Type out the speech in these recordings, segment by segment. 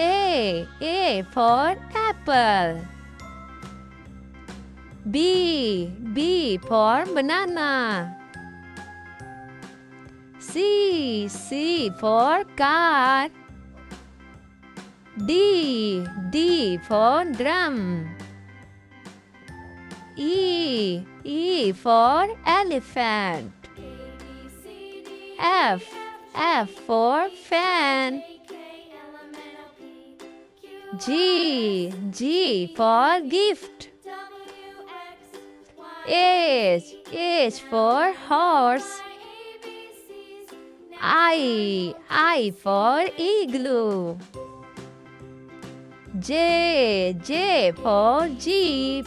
A for apple. B for banana. C for car. D for drum. E for elephant. F for fan. G for gift. H for horse. I for igloo. J for jeep.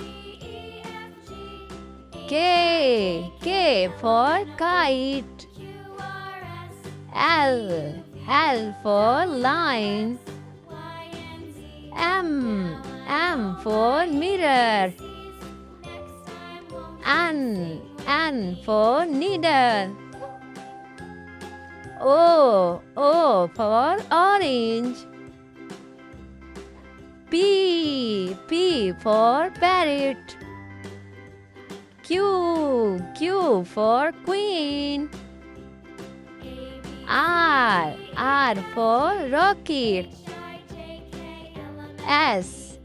K for kite. L for line. M for mirror. N for needle. O for orange. P for parrot. Q for queen. R for rocket. S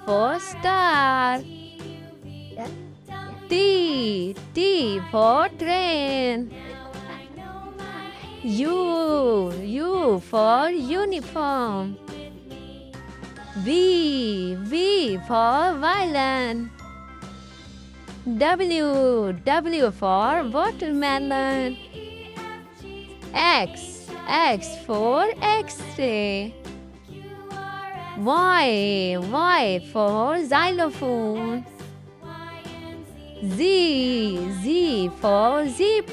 for star. T for train. U for uniform. V for violin. W for watermelon. X for X-ray. Y for xylophone. Z for zip.